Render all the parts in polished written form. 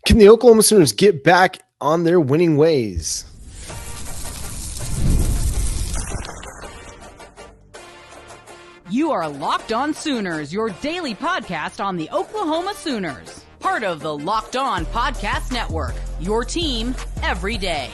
Can the Oklahoma Sooners get back on their winning ways? You are Locked On Sooners, your daily podcast on the Oklahoma Sooners. Part of the Locked On Podcast Network, your team every day.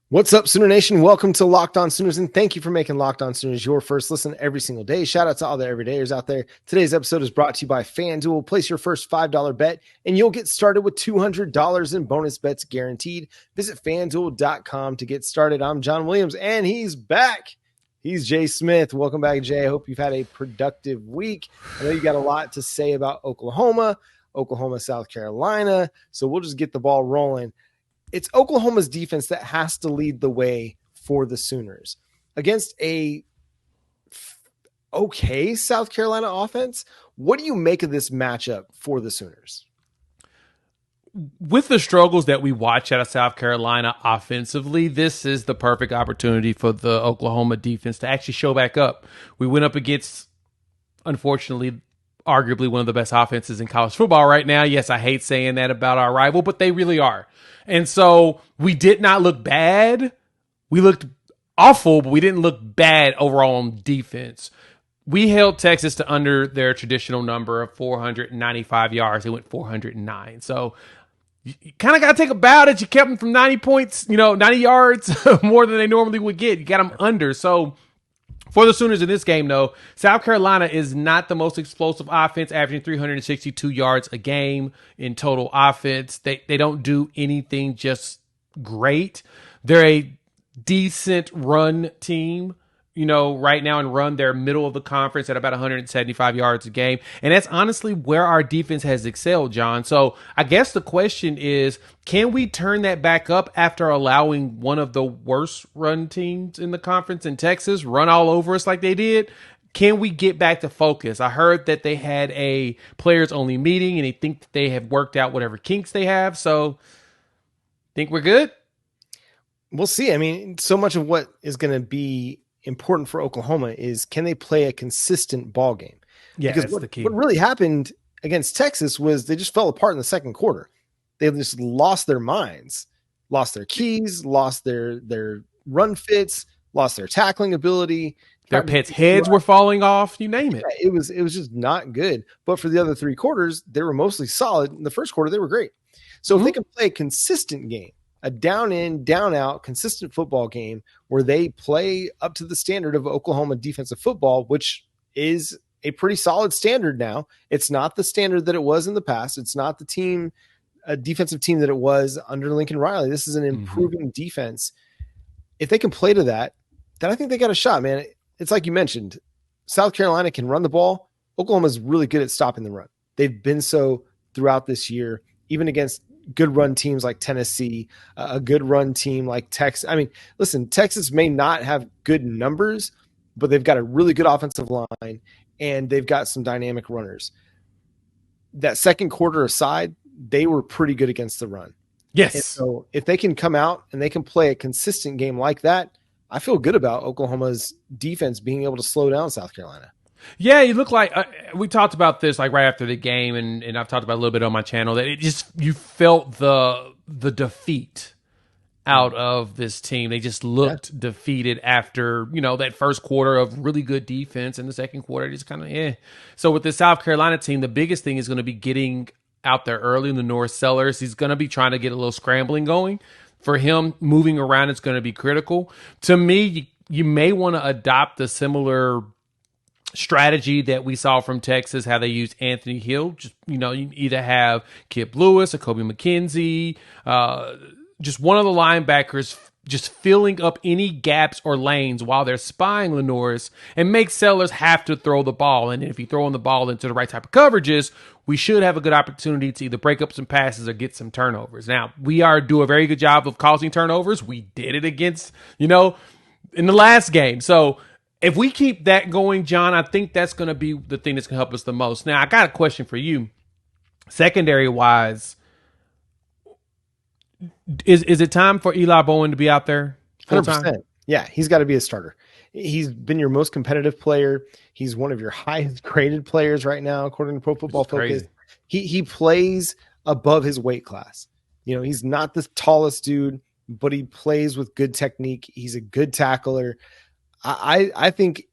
What's up, Sooner Nation? Welcome to Locked On Sooners, and thank you for making Locked On Sooners your first listen every single day. Shout out to all the everydayers out there. Today's episode is brought to you by FanDuel. Place your first $5 bet, and you'll get started with $200 in bonus bets guaranteed. Visit FanDuel.com to get started. I'm John Williams, and he's back. He's Jay Smith. Welcome back, Jay. I hope you've had a productive week. I know you got a lot to say about Oklahoma, South Carolina, so we'll just get the ball rolling. It's Oklahoma's defense that has to lead the way for the Sooners against a okay South Carolina offense. What do you make of this matchup for the Sooners? With the struggles that we watch out of South Carolina offensively, this is the perfect opportunity for the Oklahoma defense to actually show back up. We went up against, unfortunately, arguably one of the best offenses in college football right now. Yes, I hate saying that about our rival, but they really are. And so we did not look bad. We looked awful, but we didn't look bad overall on defense. We held Texas to under their traditional number of 495 yards. They went 409. So you kind of got to take a bow that you kept them from 90 points, 90 yards more than they normally would get. You got them under. So for the Sooners in this game, though, South Carolina is not the most explosive offense, averaging 362 yards a game in total offense. They don't do anything just great. They're a decent run team, right now, and run their middle of the conference at about 175 yards a game. And that's honestly where our defense has excelled, John. So I guess the question is, can we turn that back up after allowing one of the worst run teams in the conference in Texas run all over us like they did? Can we get back to focus? I heard that they had a players only meeting and they think that they have worked out whatever kinks they have. So think we're good? We'll see. I mean, so much of what is going to be important for Oklahoma is, can they play a consistent ball game? Yeah, because that's the key. What really happened against Texas was they just fell apart in the second quarter. They just lost their minds, lost their keys, lost their run fits, lost their tackling ability. Their pets' heads were falling off. You name it. Yeah, it was just not good. But for the other three quarters, they were mostly solid. In the first quarter, they were great. So if they can play a consistent game, a down in, down out, consistent football game where they play up to the standard of Oklahoma defensive football, which is a pretty solid standard now. It's not the standard that it was in the past. It's not the defensive team that it was under Lincoln Riley. This is an improving defense. If they can play to that, then I think they got a shot, man. It's like you mentioned, South Carolina can run the ball. Oklahoma is really good at stopping the run. They've been so throughout this year, even against good run teams like Tennessee, a good run team like Texas. I mean, listen, Texas may not have good numbers, but they've got a really good offensive line and they've got some dynamic runners. That second quarter aside, they were pretty good against the run. Yes. And so if they can come out and they can play a consistent game like that, I feel good about Oklahoma's defense being able to slow down South Carolina. Yeah, you look like we talked about this like right after the game, and I've talked about it a little bit on my channel, that you felt the defeat out of this team. They just looked defeated after, that first quarter of really good defense, and the second quarter just kind of So with the South Carolina team, the biggest thing is going to be getting out there early in the North Sellers. He's going to be trying to get a little scrambling going. For him, moving around is going to be critical. To me, you may want to adopt a similar strategy that we saw from Texas, how they used Anthony Hill. Just, you either have Kip Lewis or Kobe McKenzie, just one of the linebackers just filling up any gaps or lanes while they're spying Lenoris, and make Sellers have to throw the ball. And if you throw in the ball into the right type of coverages, we should have a good opportunity to either break up some passes or get some turnovers. Now, we do a very good job of causing turnovers. We did it against, in the last game. So if we keep that going, John, I think that's going to be the thing that's going to help us the most. Now, I got a question for you. Secondary-wise, is it time for Eli Bowen to be out there full-time? 100%. Yeah, he's got to be a starter. He's been your most competitive player. He's one of your highest graded players right now, according to Pro Football Focus. He plays above his weight class. You know, he's not the tallest dude, but he plays with good technique. He's a good tackler. I think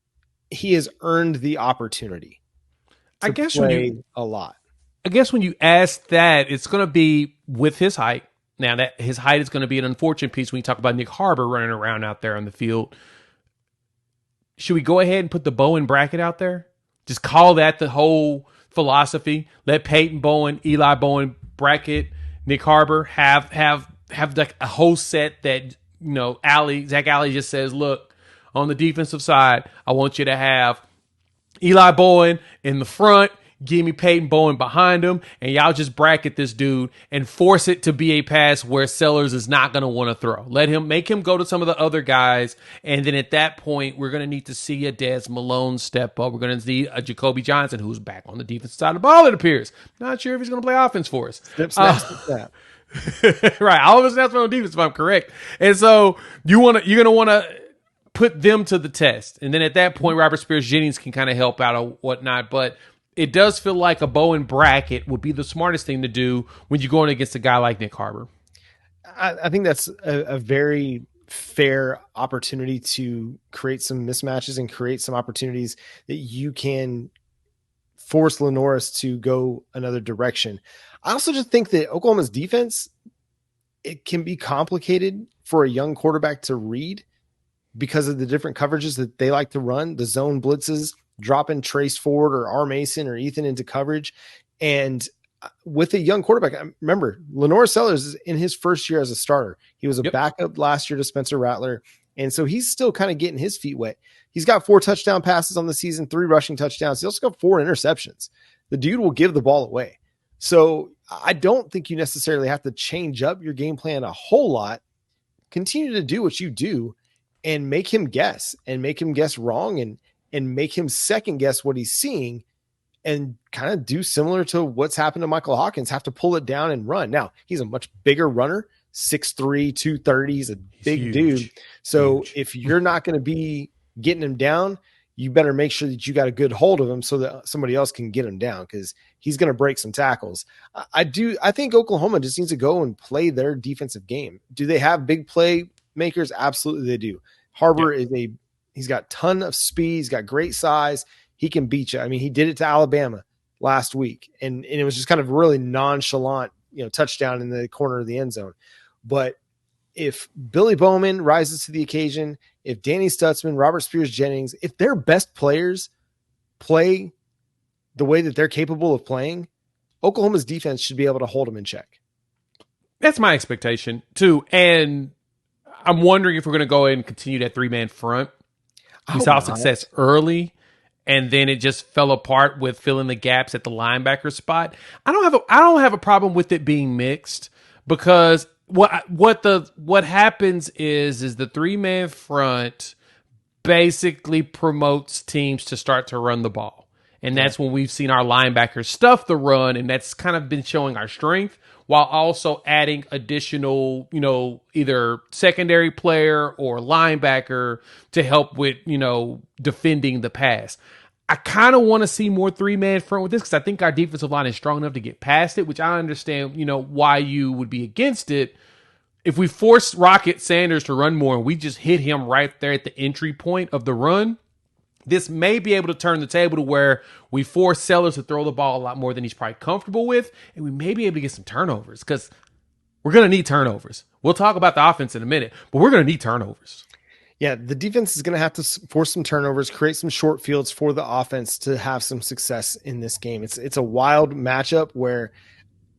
he has earned the opportunity to play a lot. I guess when you ask that, it's going to be with his height. Now, that his height is going to be an unfortunate piece when you talk about Nick Harbor running around out there on the field. Should we go ahead and put the Bowen bracket out there? Just call that the whole philosophy. Let Peyton Bowen, Eli Bowen bracket Nick Harbor have like a whole set that, you know, Zach Alley just says, look, on the defensive side, I want you to have Eli Bowen in the front, give me Peyton Bowen behind him, and y'all just bracket this dude and force it to be a pass where Sellers is not going to want to throw. Make him go to some of the other guys, and then at that point, we're going to need to see a Des Malone step up. We're going to see a Jacoby Johnson, who's back on the defensive side of the ball, it appears. Not sure if he's going to play offense for us. Snap. Right, all of us snaps on defense, if I'm correct. And so you're going to want to put them to the test, and then at that point, Robert Spears Jennings can kind of help out or whatnot, but it does feel like a Bowen bracket would be the smartest thing to do when you're going against a guy like Nick Harbor. I think that's a very fair opportunity to create some mismatches and create some opportunities that you can force Lenoris to go another direction. I also just think that Oklahoma's defense, it can be complicated for a young quarterback to read because of the different coverages that they like to run, the zone blitzes, dropping Trace Ford or R. Mason or Ethan into coverage. And with a young quarterback, remember, Lenore Sellers is in his first year as a starter. He was a backup last year to Spencer Rattler. And so he's still kind of getting his feet wet. He's got 4 touchdown passes on the season, 3 rushing touchdowns. He also got 4 interceptions. The dude will give the ball away. So I don't think you necessarily have to change up your game plan a whole lot. Continue to do what you do and make him guess wrong and make him second guess what he's seeing and kind of do similar to what's happened to Michael Hawkins, have to pull it down and run. Now, he's a much bigger runner, 6'3", 230. He's a big dude. So if you're not going to be getting him down, you better make sure that you got a good hold of him so that somebody else can get him down because he's going to break some tackles. I think Oklahoma just needs to go and play their defensive game. Do they have big play makers? Absolutely they do. Harbor he's got a ton of speed. He's got great size. He can beat you. I mean, he did it to Alabama last week, and it was just kind of really nonchalant, touchdown in the corner of the end zone. But if Billy Bowman rises to the occasion, if Danny Stutzman, Robert Spears Jennings, if their best players play the way that they're capable of playing, Oklahoma's defense should be able to hold them in check. That's my expectation too. And I'm wondering if we're going to go ahead and continue that 3-man front. We saw success early, and then it just fell apart with filling the gaps at the linebacker spot. I don't have a problem with it being mixed because what happens is the 3-man front basically promotes teams to start to run the ball. And that's when we've seen our linebackers stuff the run, and that's kind of been showing our strength while also adding additional, either secondary player or linebacker to help with, defending the pass. I kind of want to see more 3-man front with this because I think our defensive line is strong enough to get past it, which I understand, why you would be against it. If we force Rocket Sanders to run more and we just hit him right there at the entry point of the run, this may be able to turn the table to where we force Sellers to throw the ball a lot more than he's probably comfortable with, and we may be able to get some turnovers because we're going to need turnovers. We'll talk about the offense in a minute, but we're going to need turnovers. Yeah, the defense is going to have to force some turnovers, create some short fields for the offense to have some success in this game. It's a wild matchup where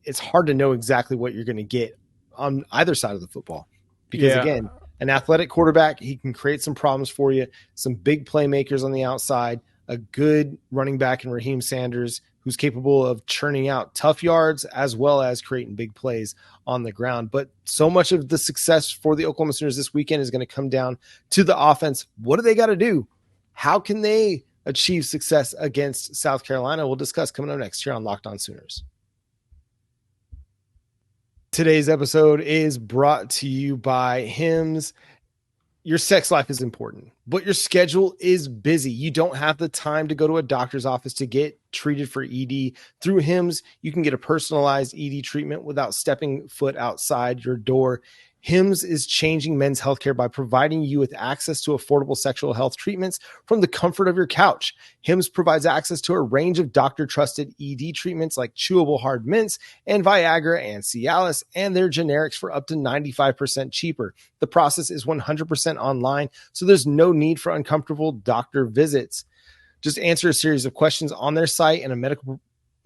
it's hard to know exactly what you're going to get on either side of the football because, again, an athletic quarterback, he can create some problems for you, some big playmakers on the outside, a good running back in Raheem Sanders, who's capable of churning out tough yards as well as creating big plays on the ground. But so much of the success for the Oklahoma Sooners this weekend is going to come down to the offense. What do they got to do? How can they achieve success against South Carolina? We'll discuss coming up next here on Locked On Sooners. Today's episode is brought to you by Hims. your sex life is important, but your schedule is busy. You don't have the time to go to a doctor's office to get treated for ED. Through HIMS, you can get a personalized ED treatment without stepping foot outside your door. HIMS is changing men's healthcare by providing you with access to affordable sexual health treatments from the comfort of your couch. HIMS provides access to a range of doctor-trusted ED treatments like chewable hard mints and Viagra and Cialis, and their generics for up to 95% cheaper. The process is 100% online, so there's no need for uncomfortable doctor visits. Just answer a series of questions on their site, and a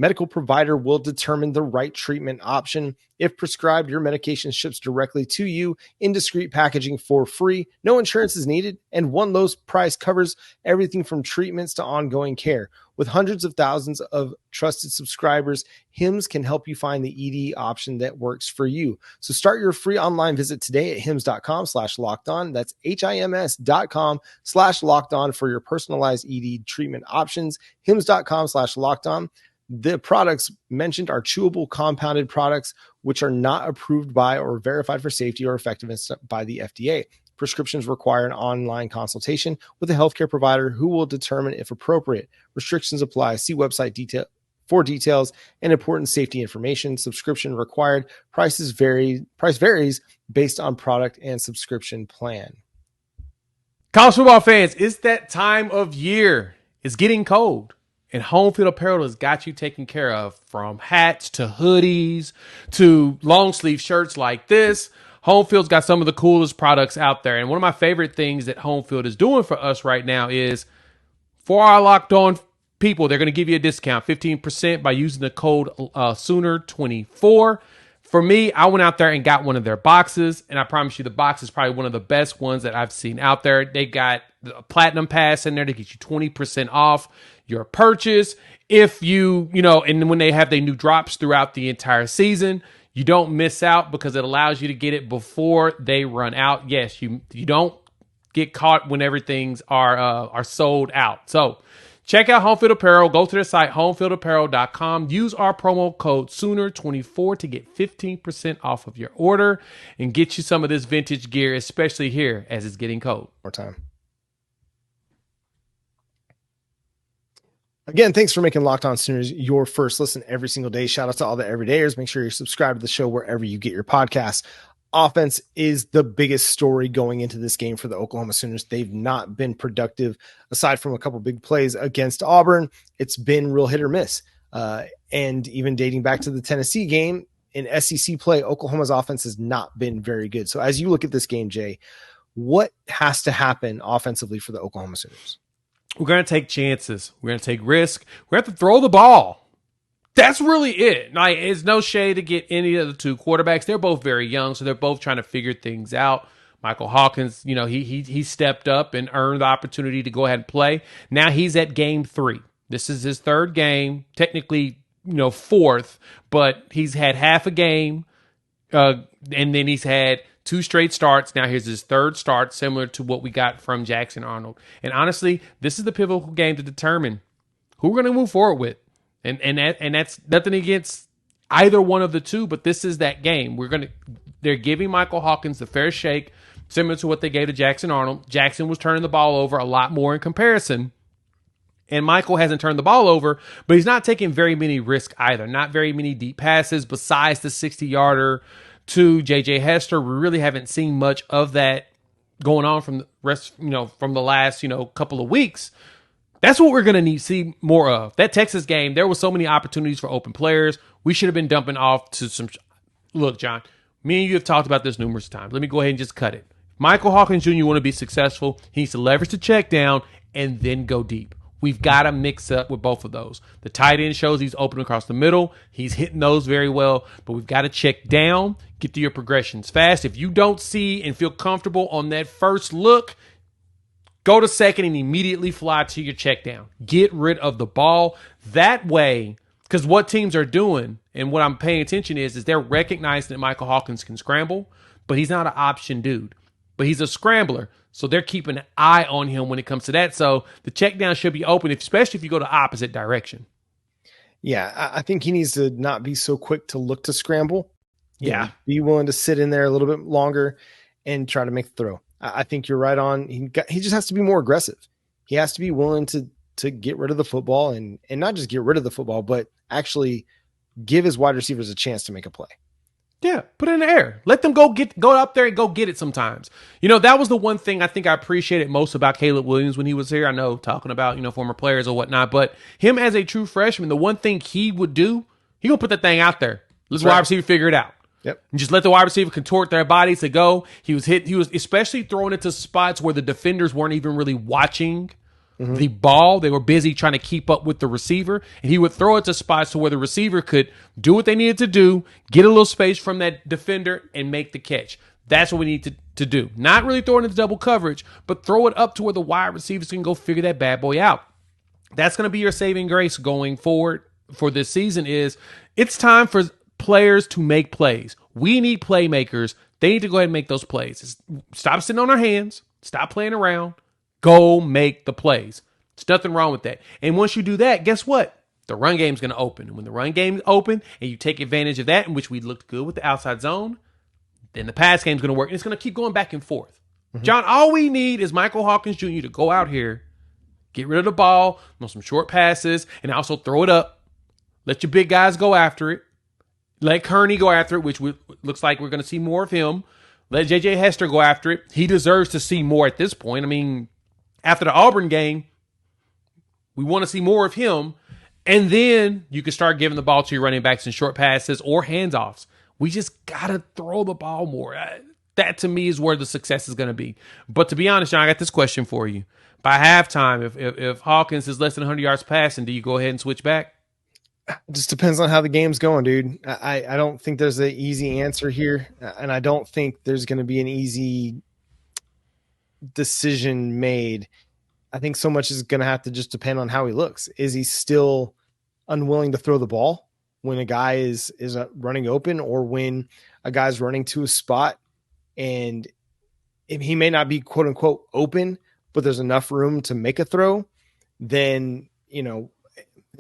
medical provider will determine the right treatment option. If prescribed, your medication ships directly to you in discreet packaging for free. No insurance is needed, and one low price covers everything from treatments to ongoing care. With hundreds of thousands of trusted subscribers, HIMS can help you find the ED option that works for you. So start your free online visit today at hims.com/lockedon. That's HIMS.com/lockedon for your personalized ED treatment options. hims.com/lockedon. The products mentioned are chewable compounded products, which are not approved by or verified for safety or effectiveness by the FDA. Prescriptions require an online consultation with a healthcare provider who will determine if appropriate. Restrictions apply. See website for details and important safety information. Subscription required. Price varies based on product and subscription plan. College football fans, it's that time of year. It's getting cold. And Home Field Apparel has got you taken care of, from hats to hoodies to long sleeve shirts like this. Home Field's got some of the coolest products out there. And one of my favorite things that Home Field is doing for us right now is, for our Locked On people, they're going to give you a discount, 15% by using the code Sooner24. For me, I went out there and got one of their boxes, and I promise you the box is probably one of the best ones that I've seen out there. They got the Platinum Pass in there to get you 20% off your purchase. If and when they have their new drops throughout the entire season, you don't miss out because it allows you to get it before they run out. Yes, you don't get caught when everything's are sold out. So check out Home Field Apparel. Go to their site, homefieldapparel.com. Use our promo code Sooner24 to get 15% off of your order and get you some of this vintage gear, especially here as it's getting cold. More time. Again, thanks for making Locked On Sooners your first listen every single day. Shout out to all the everydayers. Make sure you're subscribed to the show wherever you get your podcasts. Offense is the biggest story going into this game for the Oklahoma Sooners. They've not been productive aside from a couple big plays against Auburn. It's been real hit or miss. And even dating back to the Tennessee game in SEC play, Oklahoma's offense has not been very good. So as you look at this game, Jay, what has to happen offensively for the Oklahoma Sooners? We're going to take chances. We're going to take risk. We're going to have to throw the ball. That's really it. Like, it's no shade to get any of the two quarterbacks. They're both very young, so they're both trying to figure things out. Michael Hawkins, he stepped up and earned the opportunity to go ahead and play. Now he's at game 3. This is his third game, technically, fourth, but he's had half a game, and then he's had 2 straight starts. Now here's his third start, similar to what we got from Jackson Arnold. And honestly, this is the pivotal game to determine who we're going to move forward with. And that's nothing against either one of the two, but this is that game. They're giving Michael Hawkins the fair shake, similar to what they gave to Jackson Arnold. Jackson was turning the ball over a lot more in comparison. And Michael hasn't turned the ball over, but he's not taking very many risks either. Not very many deep passes besides the 60-yarder to J.J. Hester. We really haven't seen much of that going on from the rest, from the last, couple of weeks. That's what we're going to need to see more of. That Texas game, there were so many opportunities for open players. We should have been dumping off to some. Look, John, me and you have talked about this numerous times. Let me go ahead and just cut it. Michael Hawkins Jr. want to be successful. He needs to leverage the check down and then go deep. We've got to mix up with both of those. The tight end shows he's open across the middle. He's hitting those very well, but we've got to check down, get to your progressions fast. If you don't see and feel comfortable on that first look, go to second and immediately fly to your check down. Get rid of the ball. That way, because what teams are doing and what I'm paying attention is they're recognizing that Michael Hawkins can scramble, but he's not an option dude. But he's a scrambler. So they're keeping an eye on him when it comes to that. So the check down should be open, especially if you go the opposite direction. Yeah, I think he needs to not be so quick to look to scramble. Yeah. Be willing to sit in there a little bit longer and try to make the throw. I think you're right on. He just has to be more aggressive. He has to be willing to get rid of the football and not just get rid of the football, but actually give his wide receivers a chance to make a play. Yeah, put it in the air. Let them go up there and go get it sometimes. That was the one thing I think I appreciated most about Caleb Williams when he was here. I know talking about, former players or whatnot, but him as a true freshman, the one thing he would do, he gonna put that thing out there. Let the wide receiver figure it out. Yep. And just let the wide receiver contort their bodies to go. He was especially throwing it to spots where the defenders weren't even really watching the ball. They were busy trying to keep up with the receiver, and he would throw it to spots to where the receiver could do what they needed to do, get a little space from that defender, and make the catch. That's what we need to do. Not really throwing it into double coverage, but throw it up to where the wide receivers can go figure that bad boy out. That's going to be your saving grace going forward for this season. It's time for players to make plays. We need playmakers. They need to go ahead and make those plays. Stop sitting on our hands. Stop playing around. Go make the plays. There's nothing wrong with that. And once you do that, guess what? The run game's going to open. And when the run game's open and you take advantage of that, in which we looked good with the outside zone, then the pass game's going to work. And it's going to keep going back and forth. John, all we need is Michael Hawkins Jr. to go out here, get rid of the ball on some short passes, and also throw it up. Let your big guys go after it. Let Kearney go after it, which looks like we're going to see more of him. Let J.J. Hester go after it. He deserves to see more at this point. I mean, after the Auburn game, we want to see more of him. And then you can start giving the ball to your running backs in short passes or handoffs. We just got to throw the ball more. That, to me, is where the success is going to be. But to be honest, John, I got this question for you. By halftime, if Hawkins is less than 100 yards passing, do you go ahead and switch back? It just depends on how the game's going, dude. I don't think there's an easy answer here. And I don't think there's going to be an easy decision made. I think so much is going to have to just depend on how he looks. Is he still unwilling to throw the ball when a guy is running open, or when a guy's running to a spot and he may not be quote unquote open, but there's enough room to make a throw? Then, it'll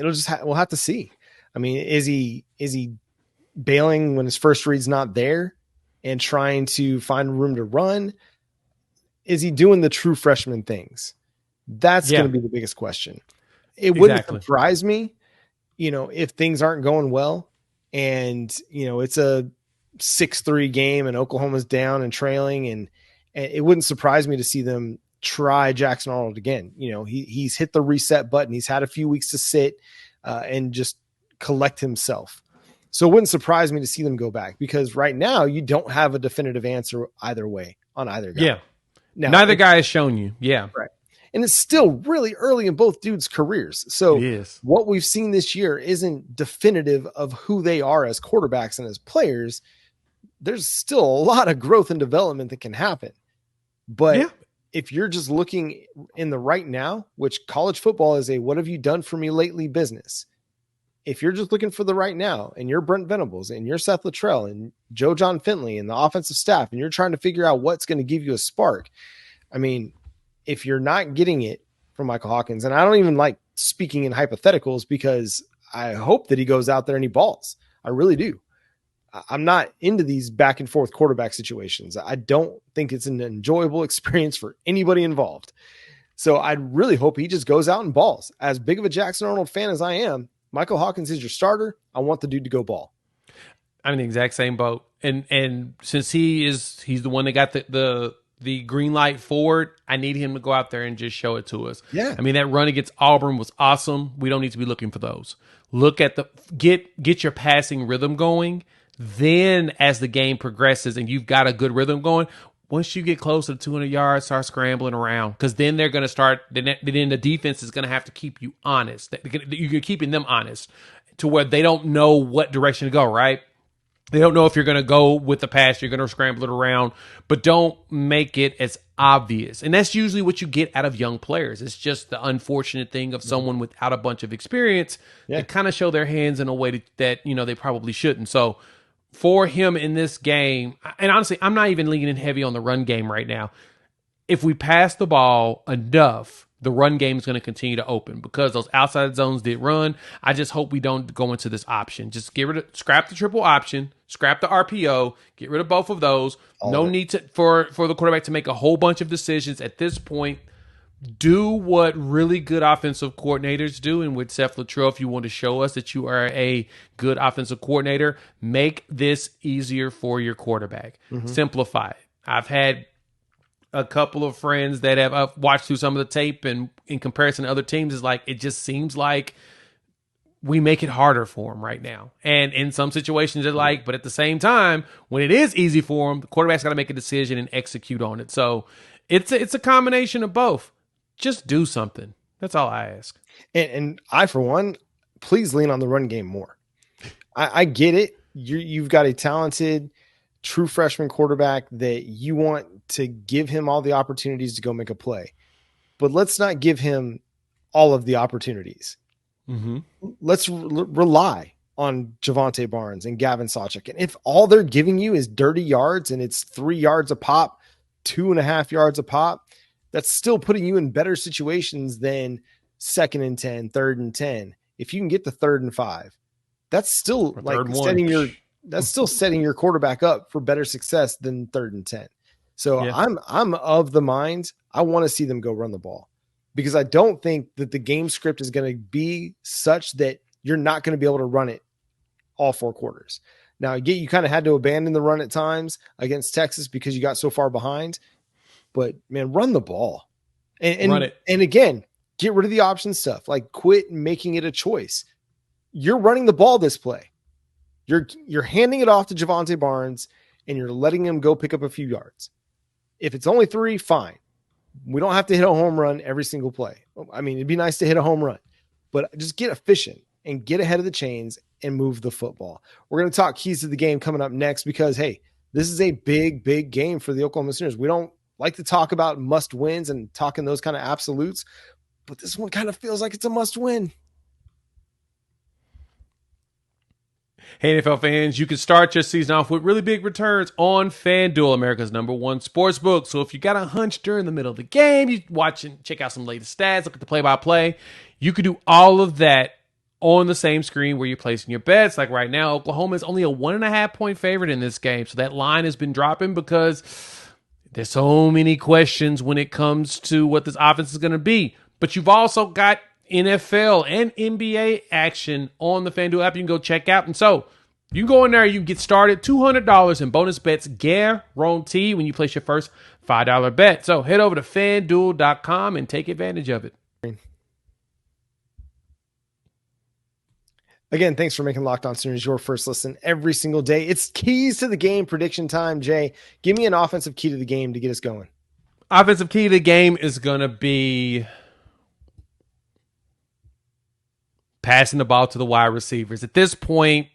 just we'll have to see. I mean, is he bailing when his first read's not there and trying to find room to run? Is he doing the true freshman things? That's going to be the biggest question. It wouldn't surprise me, if things aren't going well and, it's a 6-3 game and Oklahoma's down and trailing, and it wouldn't surprise me to see them try Jackson Arnold again. He's hit the reset button. He's had a few weeks to sit and just collect himself. So it wouldn't surprise me to see them go back, because right now you don't have a definitive answer either way on either guy. Yeah. Now, neither guy has shown you. Yeah. Right. And it's still really early in both dudes' careers. So what we've seen this year isn't definitive of who they are as quarterbacks and as players. There's still a lot of growth and development that can happen. But if you're just looking in the right now, which college football is a what have you done for me lately business. If you're just looking for the right now, and you're Brent Venables and you're Seth Luttrell and Joe John Finley and the offensive staff, and you're trying to figure out what's going to give you a spark. I mean, if you're not getting it from Michael Hawkins, and I don't even like speaking in hypotheticals, because I hope that he goes out there and he balls. I really do. I'm not into these back and forth quarterback situations. I don't think it's an enjoyable experience for anybody involved. So I really hope he just goes out and balls. As big of a Jackson Arnold fan as I am, Michael Hawkins is your starter. I want the dude to go ball. I'm in the exact same boat. And since he's the one that got the green light forward, I need him to go out there and just show it to us. Yeah. I mean, that run against Auburn was awesome. We don't need to be looking for those. Look at get your passing rhythm going. Then as the game progresses and you've got a good rhythm going, once you get close to 200 yards, start scrambling around, because then they're going to start. Then the defense is going to have to keep you honest. You're keeping them honest to where they don't know what direction to go. Right? They don't know if you're going to go with the pass. You're going to scramble it around, but don't make it as obvious. And that's usually what you get out of young players. It's just the unfortunate thing of someone without a bunch of experience that kind of show their hands in a way that they probably shouldn't. So for him in this game, and honestly, I'm not even leaning heavy on the run game right now. If we pass the ball enough, the run game is going to continue to open, because those outside zones did run. I just hope we don't go into this option. Just scrap the triple option, Scrap the RPO, get rid of both of those. No need for the quarterback to make a whole bunch of decisions at this point. Do what really good offensive coordinators do. And with Seth Luttrell, if you want to show us that you are a good offensive coordinator, make this easier for your quarterback. Simplify it. I've had a couple of friends that have watched through some of the tape, and in comparison to other teams, is like, it just seems like we make it harder for them right now. And in some situations, it's like, but at the same time, when it is easy for them, the quarterback's got to make a decision and execute on it. So it's a combination of both. Just do something. That's all I ask. And I, for one, please lean on the run game more. I get it. You've got a talented, true freshman quarterback that you want to give him all the opportunities to go make a play. But let's not give him all of the opportunities. Let's rely on Javonte Barnes and Gavin Sawchuk. And if all they're giving you is dirty yards and it's 3 yards a pop, 2.5 yards a pop, that's still putting you in better situations than 2nd and 10, 3rd and 10. If you can get the 3rd and 5, that's still setting your quarterback up for better success than 3rd and 10. So yeah. I'm of the mind I want to see them go run the ball, because I don't think that the game script is going to be such that you're not going to be able to run it all 4 quarters. Now, you kind of had to abandon the run at times against Texas because you got so far behind. But, man, run the ball. And run it. And, again, get rid of the option stuff. Like, quit making it a choice. You're running the ball this play. You're handing it off to Javonte Barnes, and you're letting him go pick up a few yards. If it's only 3, fine. We don't have to hit a home run every single play. I mean, it'd be nice to hit a home run. But just get efficient and get ahead of the chains and move the football. We're going to talk keys to the game coming up next because, hey, this is a big, big game for the Oklahoma Sooners. We don't like to talk about must wins and talking those kind of absolutes, but this one kind of feels like it's a must win. Hey, NFL fans, you can start your season off with really big returns on FanDuel, America's #1 sportsbook. So if you got a hunch during the middle of the game, you watch and check out some latest stats, look at the play-by-play, you could do all of that on the same screen where you're placing your bets. Like right now, Oklahoma is only a 1.5-point favorite in this game. So that line has been dropping because there's so many questions when it comes to what this offense is going to be. But you've also got NFL and NBA action on the FanDuel app you can go check out. And so you can go in there, you can get started. $200 in bonus bets guaranteed when you place your first $5 bet. So head over to FanDuel.com and take advantage of it. Again, thanks for making Locked On Sooners your first listen every single day. It's keys to the game prediction time. Jay, give me an offensive key to the game to get us going. Offensive key to the game is going to be passing the ball to the wide receivers. At this point,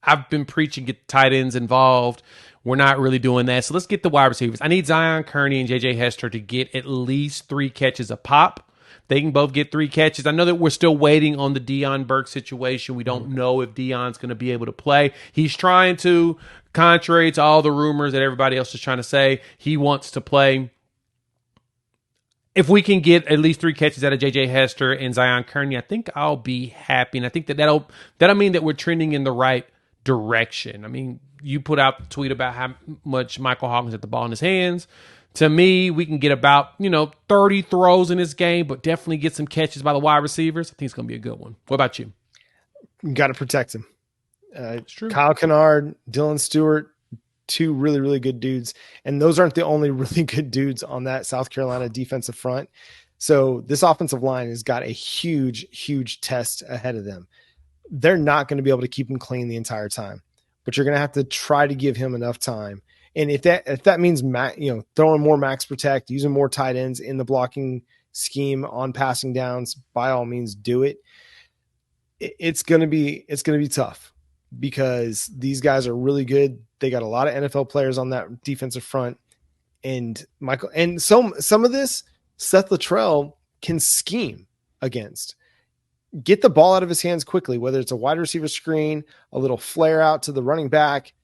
I've been preaching get tight ends involved. We're not really doing that. So let's get the wide receivers. I need Zion Kearney and J.J. Hester to get at least 3 catches a pop. They can both get 3 catches. I know that we're still waiting on the Deion Burke situation. We don't know if Deion's going to be able to play. He's trying to, contrary to all the rumors that everybody else is trying to say, he wants to play. If we can get at least 3 catches out of J.J. Hester and Zion Kearney, I think I'll be happy. And I think that'll mean that we're trending in the right direction. I mean, you put out the tweet about how much Michael Hawkins had the ball in his hands. To me, we can get about, 30 throws in this game, but definitely get some catches by the wide receivers. I think it's going to be a good one. What about you? You got to protect him. It's true. Kyle Kennard, Dylan Stewart, 2 really, really good dudes. And those aren't the only really good dudes on that South Carolina defensive front. So this offensive line has got a huge, huge test ahead of them. They're not going to be able to keep him clean the entire time, but you're going to have to try to give him enough time. And if that means throwing more max protect, using more tight ends in the blocking scheme on passing downs, by all means do it. It's going to be tough because these guys are really good. They got a lot of NFL players on that defensive front, and Michael and some of this Seth Luttrell can scheme against. Get the ball out of his hands quickly, whether it's a wide receiver screen, a little flare out to the running back,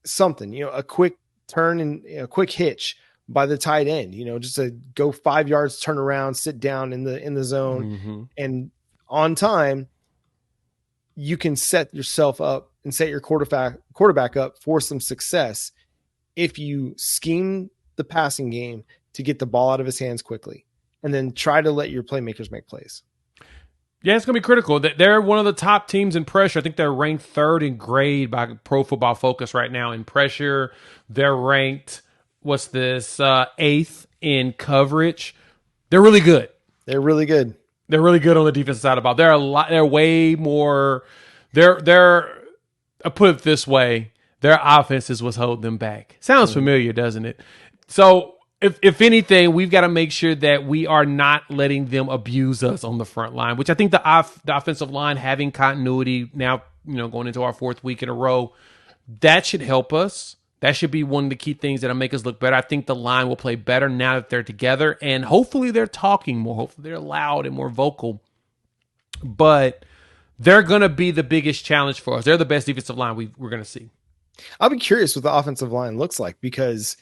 something, a quick turn and a quick hitch by the tight end, just to go 5 yards, turn around, sit down in the zone, and on time, you can set yourself up and set your quarterback up for some success if you scheme the passing game to get the ball out of his hands quickly and then try to let your playmakers make plays. Yeah, it's going to be critical. They're one of the top teams in pressure. I think they're ranked third in grade by Pro Football Focus right now in pressure. They're ranked, eighth in coverage. They're really good. They're really good. They're really good on the defensive side of the ball. They're way more. I'll put it this way: their offenses was holding them back. Sounds familiar, doesn't it? So, if anything, we've got to make sure that we are not letting them abuse us on the front line. Which I think the offensive line having continuity now, going into our fourth week in a row, that should help us. That should be one of the key things that'll make us look better. I think the line will play better now that they're together, and hopefully they're talking more. Hopefully they're loud and more vocal. But they're going to be the biggest challenge for us. They're the best defensive line we're going to see. I'll be curious what the offensive line looks like, because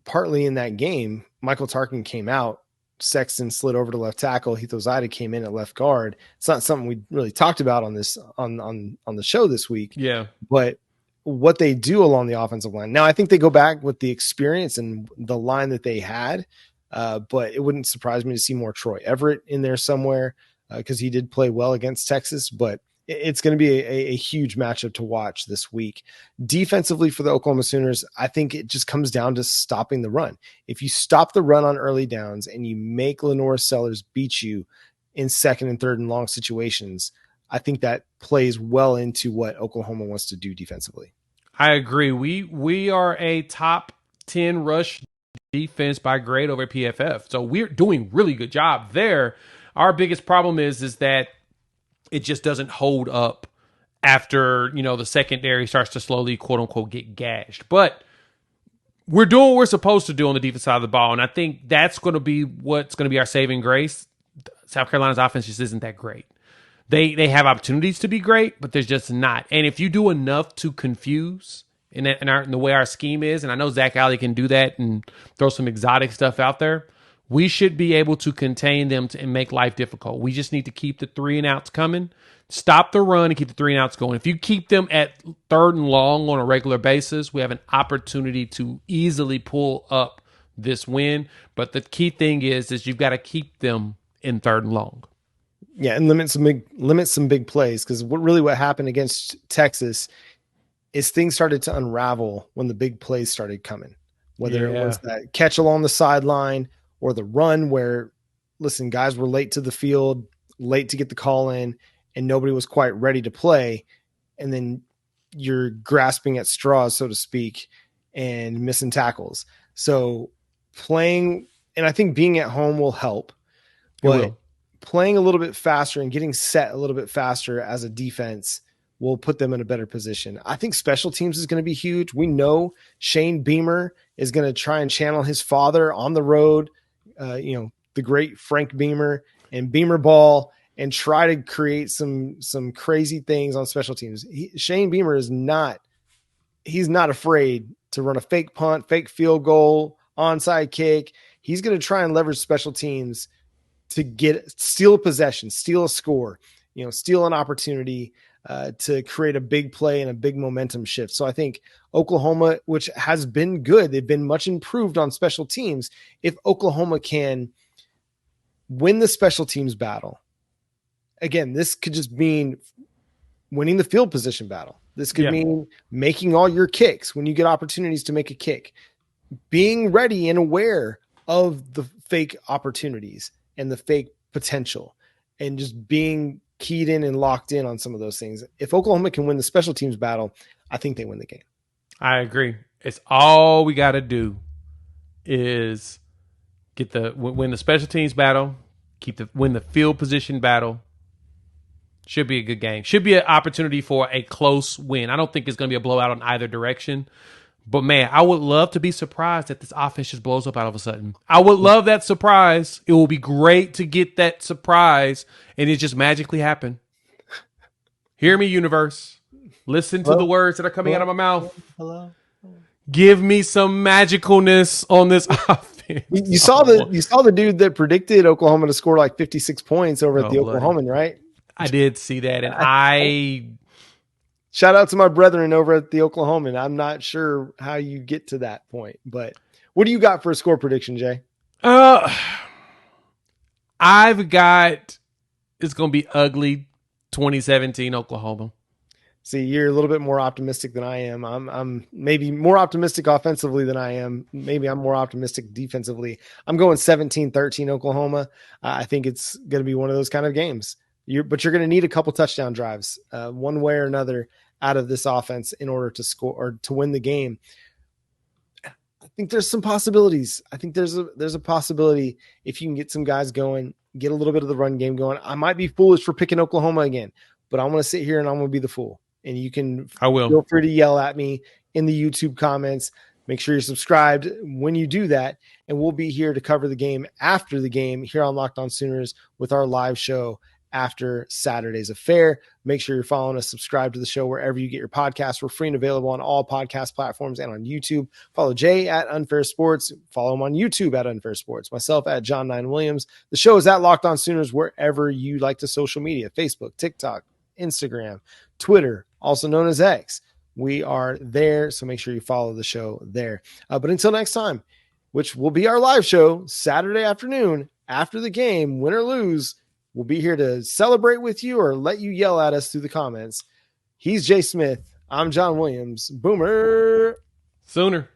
partly in that game, Michael Tarkin came out, Sexton slid over to left tackle, Heath Ozida came in at left guard. It's not something we really talked about on this on the show this week. Yeah, but what they do along the offensive line. Now, I think they go back with the experience and the line that they had, but it wouldn't surprise me to see more Troy Everett in there somewhere, because he did play well against Texas, but it's going to be a huge matchup to watch this week. Defensively for the Oklahoma Sooners, I think it just comes down to stopping the run. If you stop the run on early downs and you make Lenore Sellers beat you in second and third and long situations, I think that plays well into what Oklahoma wants to do defensively. I agree. We are a top 10 rush defense by grade over PFF. So we're doing really good job there. Our biggest problem is that it just doesn't hold up after, the secondary starts to slowly, quote unquote, get gashed. But we're doing what we're supposed to do on the defense side of the ball. And I think that's going to be what's going to be our saving grace. South Carolina's offense just isn't that great. They have opportunities to be great, but there's just not. And if you do enough to confuse in the way our scheme is, and I know Zach Alley can do that and throw some exotic stuff out there, we should be able to contain them and make life difficult. We just need to keep the 3 and outs coming, stop the run, and keep the 3 and outs going. If you keep them at third and long on a regular basis, we have an opportunity to easily pull up this win. But the key thing is you've got to keep them in third and long. Yeah, and limit some big plays, because what happened against Texas is things started to unravel when the big plays started coming. Whether it was that catch along the sideline or the run where, listen, guys were late to the field, late to get the call in, and nobody was quite ready to play, and then you're grasping at straws, so to speak, and missing tackles. So playing, and I think being at home will help, but playing a little bit faster and getting set a little bit faster as a defense will put them in a better position. I think special teams is going to be huge. We know Shane Beamer is going to try and channel his father on the road, the great Frank Beamer and Beamer ball, and try to create some crazy things on special teams. Shane Beamer he's not afraid to run a fake punt, fake field goal, onside kick. He's going to try and leverage special teams to steal a possession, steal a score, steal an opportunity to create a big play and a big momentum shift. So I think Oklahoma, which has been good, they've been much improved on special teams. If Oklahoma can win the special teams battle, again, this could just mean winning the field position battle. This could mean making all your kicks when you get opportunities to make a kick, being ready and aware of the fake opportunities and the fake potential, and just being keyed in and locked in on some of those things. If Oklahoma can win the special teams battle, I think they win the game. I agree. It's all we got to do is win the special teams battle, win the field position battle. Should be a good game. Should be an opportunity for a close win. I don't think it's going to be a blowout on either direction. But, man, I would love to be surprised that this offense just blows up all of a sudden. I would love that surprise. It will be great to get that surprise, and it just magically happen. Hear me, universe. Listen to the words that are coming out of my mouth. Hello. Give me some magicalness on this offense. You saw the dude that predicted Oklahoma to score like 56 points over at the Oklahoman, right? I did see that, and I Shout out to my brethren over at the Oklahoman. I'm not sure how you get to that point, but what do you got for a score prediction, Jay? I've got it's going to be ugly 2017 Oklahoma. See, you're a little bit more optimistic than I am. I'm maybe more optimistic offensively than I am. Maybe I'm more optimistic defensively. I'm going 17-13 Oklahoma. I think it's going to be one of those kind of games. But you're going to need a couple touchdown drives, one way or another, out of this offense in order to score or to win the game. I think there's some possibilities. I think there's a possibility if you can get some guys going, get a little bit of the run game going. I might be foolish for picking Oklahoma again, but I'm going to sit here and I'm going to be the fool. And you can feel free to yell at me in the YouTube comments. Make sure you're subscribed when you do that. And we'll be here to cover the game after the game here on Locked On Sooners with our live show after Saturday's affair. Make sure you're following us, subscribe to the show wherever you get your podcasts. We're free and available on all podcast platforms and on YouTube. Follow Jay at Unfair Sports. Follow him on YouTube at Unfair Sports. Myself at John 9 Williams. The show is at Locked On Sooners wherever you like to social media, Facebook, TikTok, Instagram, Twitter, also known as X. We are there, so make sure you follow the show there. But until next time, which will be our live show Saturday afternoon after the game, win or lose, we'll be here to celebrate with you or let you yell at us through the comments. He's Jay Smith. I'm John Williams. Boomer. Sooner.